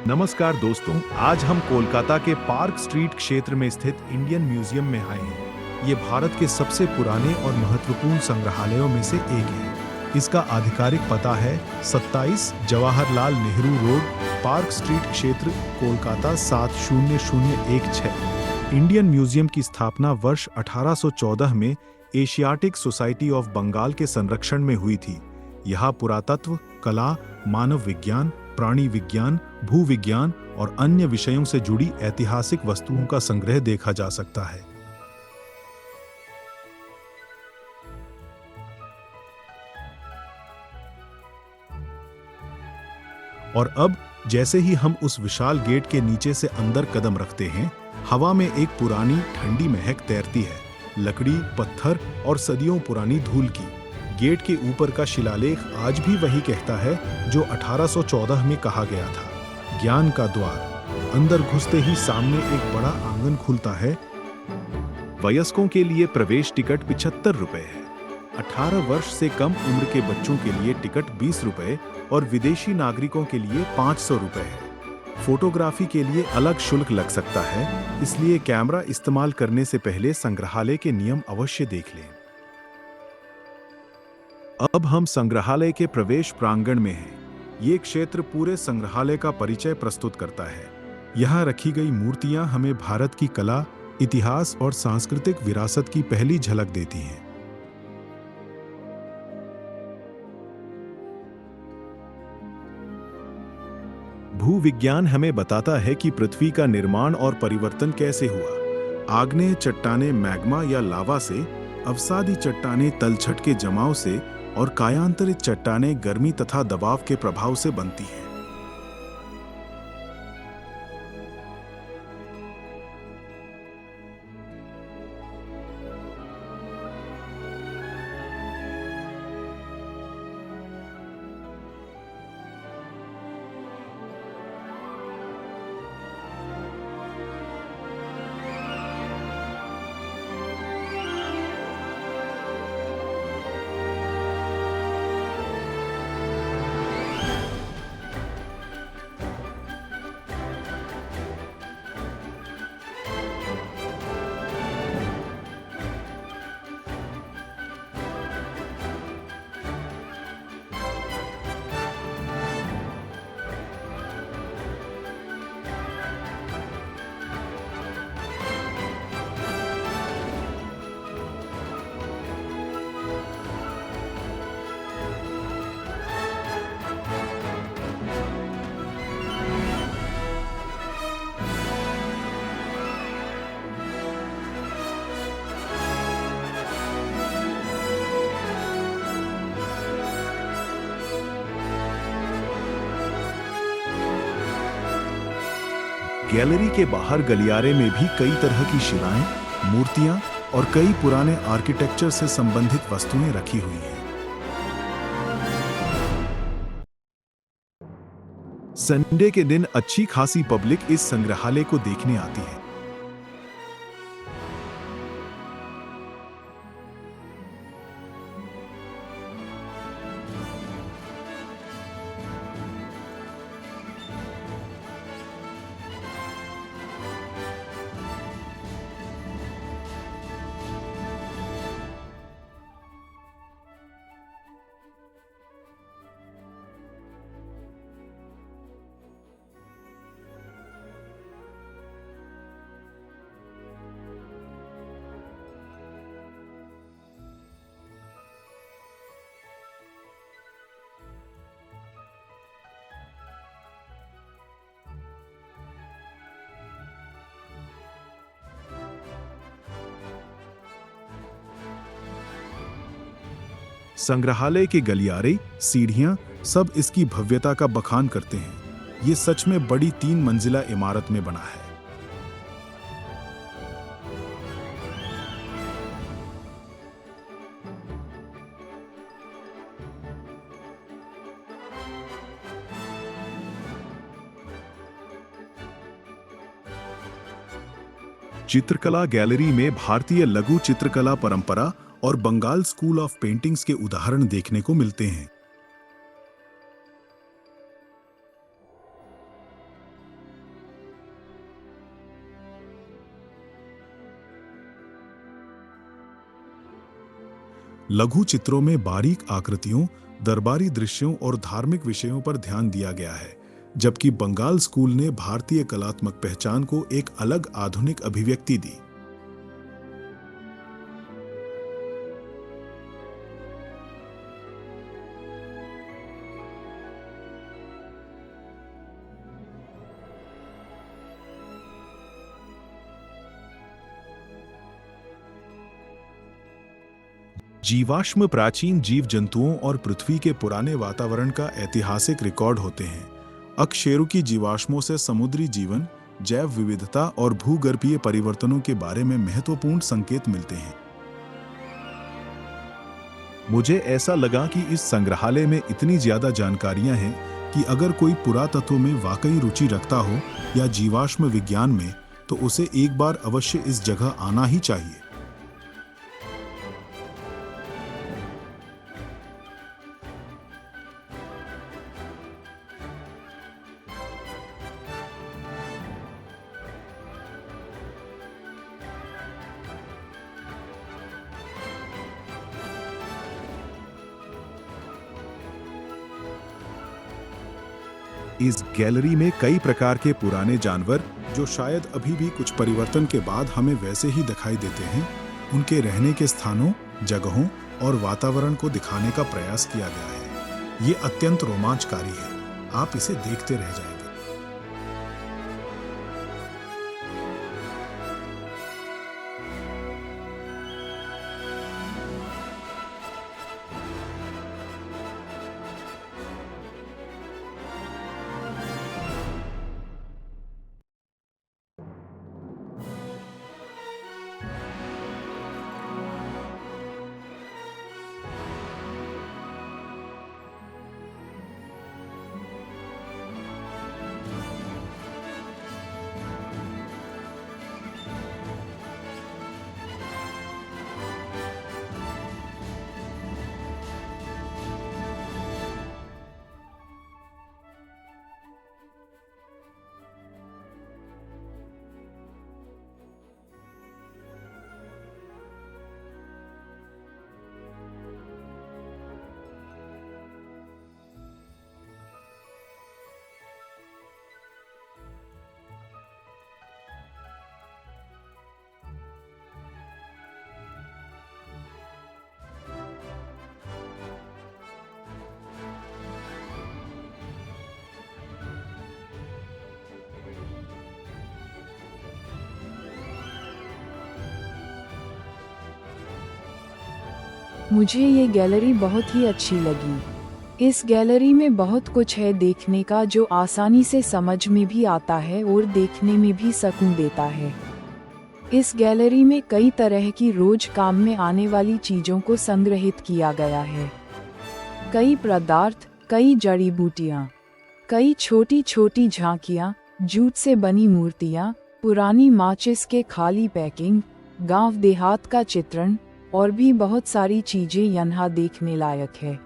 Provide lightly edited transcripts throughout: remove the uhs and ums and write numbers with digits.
नमस्कार दोस्तों, आज हम कोलकाता के पार्क स्ट्रीट क्षेत्र में स्थित इंडियन म्यूजियम में आए हैं। ये भारत के सबसे पुराने और महत्वपूर्ण संग्रहालयों में से एक है। इसका आधिकारिक पता है 27 Jawaharlal Nehru road, park street क्षेत्र, कोलकाता 70016। इंडियन म्यूजियम की स्थापना वर्ष 1814 में एशियाटिक सोसाइटी ऑफ बंगाल के संरक्षण में हुई थी। यहाँ पुरातत्व, कला, मानव विज्ञान, प्राणी विज्ञान, भूविज्ञान और अन्य विषयों से जुड़ी ऐतिहासिक वस्तुओं का संग्रह देखा जा सकता है। और अब जैसे ही हम उस विशाल गेट के नीचे से अंदर कदम रखते हैं, हवा में एक पुरानी ठंडी महक तैरती है, लकड़ी, पत्थर और सदियों पुरानी धूल की। गेट के ऊपर का शिलालेख आज भी वही कहता है जो 1814 में कहा गया था, ज्ञान का द्वार। अंदर घुसते ही सामने एक बड़ा आंगन खुलता है। वयस्कों के लिए प्रवेश टिकट 75 रुपए है। 18 वर्ष से कम उम्र के बच्चों के लिए टिकट 20 रुपए और विदेशी नागरिकों के लिए 500 रुपए है। फोटोग्राफी के लिए अलग शुल्क लग सकता है, इसलिए कैमरा इस्तेमाल करने से पहले संग्रहालय के नियम अवश्य देख लें। अब हम संग्रहालय के प्रवेश प्रांगण में हैं। ये क्षेत्र पूरे संग्रहालय का परिचय प्रस्तुत करता है। यहाँ रखी गई मूर्तियां हमें भारत की कला, इतिहास और सांस्कृतिक विरासत की पहली झलक देती हैं। भूविज्ञान हमें बताता है कि पृथ्वी का निर्माण और परिवर्तन कैसे हुआ। आग्नेय चट्टानें मैग्मा या लावा से, अवसादी चट्टानें तलछट के जमाव से और कायांतरित चट्टानें गर्मी तथा दबाव के प्रभाव से बनती हैं। गैलरी के बाहर गलियारे में भी कई तरह की शिलाएं, मूर्तियां और कई पुराने आर्किटेक्चर से संबंधित वस्तुएं रखी हुई हैं। संडे के दिन अच्छी खासी पब्लिक इस संग्रहालय को देखने आती है। संग्रहालय के गलियारे, सीढ़ियां सब इसकी भव्यता का बखान करते हैं। ये सच में बड़ी 3 मंजिला इमारत में बना है। चित्रकला गैलरी में भारतीय लघु चित्रकला परंपरा और बंगाल स्कूल ऑफ पेंटिंग्स के उदाहरण देखने को मिलते हैं। लघु चित्रों में बारीक आकृतियों, दरबारी दृश्यों और धार्मिक विषयों पर ध्यान दिया गया है, जबकि बंगाल स्कूल ने भारतीय कलात्मक पहचान को एक अलग आधुनिक अभिव्यक्ति दी। जीवाश्म प्राचीन जीव जंतुओं और पृथ्वी के पुराने वातावरण का ऐतिहासिक रिकॉर्ड होते हैं। अकशेरुकी जीवाश्मों से समुद्री जीवन, जैव विविधता और भूगर्भीय परिवर्तनों के बारे में महत्वपूर्ण संकेत मिलते हैं। मुझे ऐसा लगा कि इस संग्रहालय में इतनी ज्यादा जानकारियां हैं कि अगर कोई पुरातत्व में वाकई रुचि रखता हो या जीवाश्म विज्ञान में, तो उसे एक बार अवश्य इस जगह आना ही चाहिए। इस गैलरी में कई प्रकार के पुराने जानवर, जो शायद अभी भी कुछ परिवर्तन के बाद हमें वैसे ही दिखाई देते हैं, उनके रहने के स्थानों, जगहों और वातावरण को दिखाने का प्रयास किया गया है। ये अत्यंत रोमांचकारी है। आप इसे देखते रह जाएंगे। मुझे ये गैलरी बहुत ही अच्छी लगी। इस गैलरी में बहुत कुछ है देखने का, जो आसानी से समझ में भी आता है और देखने में भी सुकून देता है। इस गैलरी में कई तरह की रोज काम में आने वाली चीज़ों को संग्रहित किया गया है। कई पदार्थ, कई जड़ी बूटियाँ, कई छोटी छोटी झांकियाँ, जूट से बनी मूर्तियाँ, पुरानी माचिस के खाली पैकिंग, गांव देहात का चित्रण और भी बहुत सारी चीजें यहाँ देखने लायक है।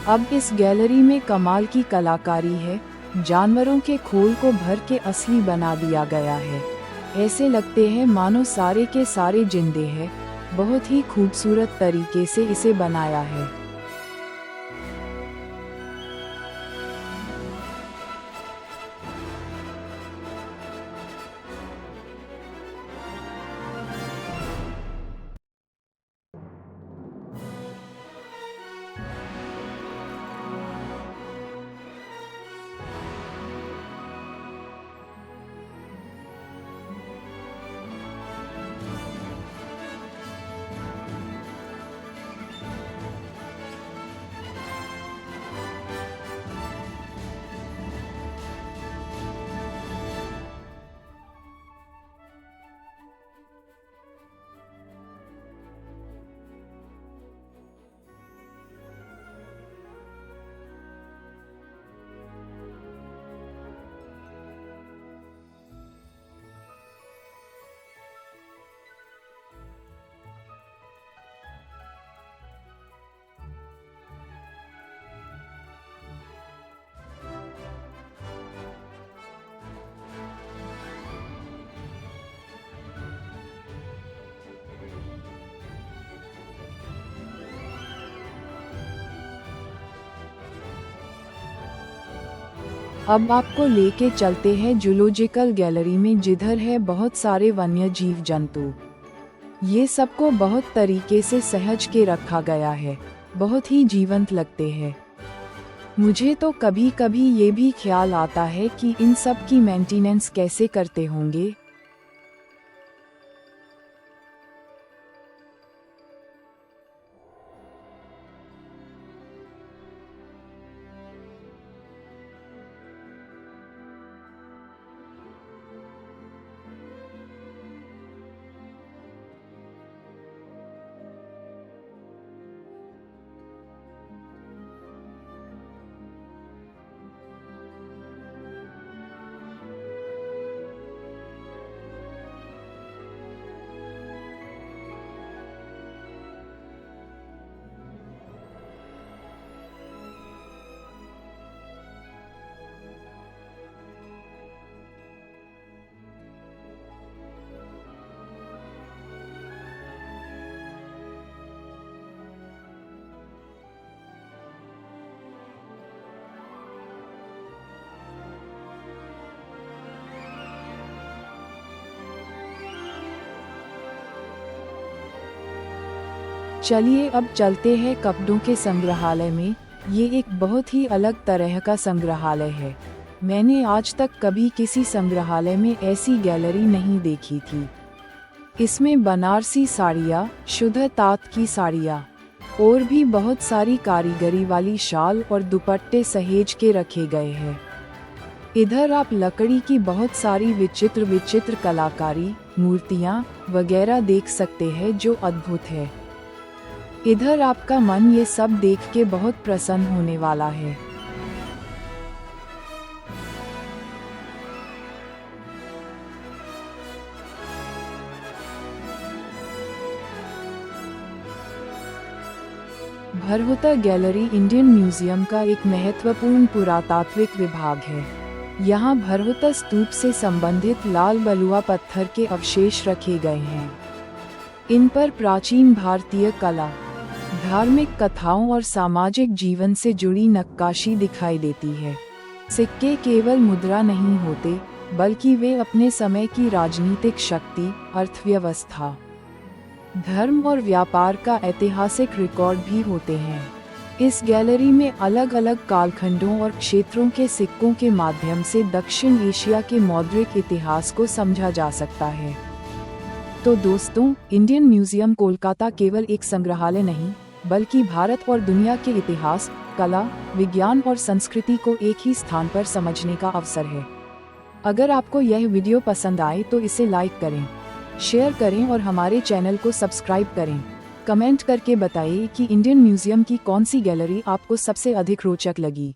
अब इस गैलरी में कमाल की कलाकारी है। जानवरों के खोल को भर के असली बना दिया गया है। ऐसे लगते हैं मानो सारे के सारे जिंदे हैं। बहुत ही खूबसूरत तरीके से इसे बनाया है। अब आपको लेके चलते हैं जूलॉजिकल गैलरी में, जिधर है बहुत सारे वन्य जीव जंतु। ये सबको बहुत तरीके से सहज के रखा गया है। बहुत ही जीवंत लगते हैं। मुझे तो कभी कभी ये भी ख्याल आता है कि इन सब की मेंटेनेंस कैसे करते होंगे। चलिए अब चलते हैं कपड़ों के संग्रहालय में। ये एक बहुत ही अलग तरह का संग्रहालय है। मैंने आज तक कभी किसी संग्रहालय में ऐसी गैलरी नहीं देखी थी। इसमें बनारसी साड़ियाँ, शुद्ध तात की साड़ियाँ और भी बहुत सारी कारीगरी वाली शाल और दुपट्टे सहेज के रखे गए हैं। इधर आप लकड़ी की बहुत सारी विचित्र विचित्र कलाकारी, मूर्तियाँ वगैरह देख सकते हैं जो अद्भुत है। इधर आपका मन ये सब देख के बहुत प्रसन्न होने वाला है। भरहुता गैलरी इंडियन म्यूजियम का एक महत्वपूर्ण पुरातात्विक विभाग है। यहाँ भरहुता स्तूप से संबंधित लाल बलुआ पत्थर के अवशेष रखे गए हैं। इन पर प्राचीन भारतीय कला, धार्मिक कथाओं और सामाजिक जीवन से जुड़ी नक्काशी दिखाई देती है। सिक्के केवल मुद्रा नहीं होते, बल्कि वे अपने समय की राजनीतिक शक्ति, अर्थव्यवस्था, धर्म और व्यापार का ऐतिहासिक रिकॉर्ड भी होते हैं। इस गैलरी में अलग अलग कालखंडों और क्षेत्रों के सिक्कों के माध्यम से दक्षिण एशिया के मौद्रिक इतिहास को समझा जा सकता है। तो दोस्तों, इंडियन म्यूजियम कोलकाता केवल एक संग्रहालय नहीं, बल्कि भारत और दुनिया के इतिहास, कला, विज्ञान और संस्कृति को एक ही स्थान पर समझने का अवसर है। अगर आपको यह वीडियो पसंद आए तो इसे लाइक करें, शेयर करें और हमारे चैनल को सब्सक्राइब करें। कमेंट करके बताइए कि इंडियन म्यूजियम की कौन सी गैलरी आपको सबसे अधिक रोचक लगी।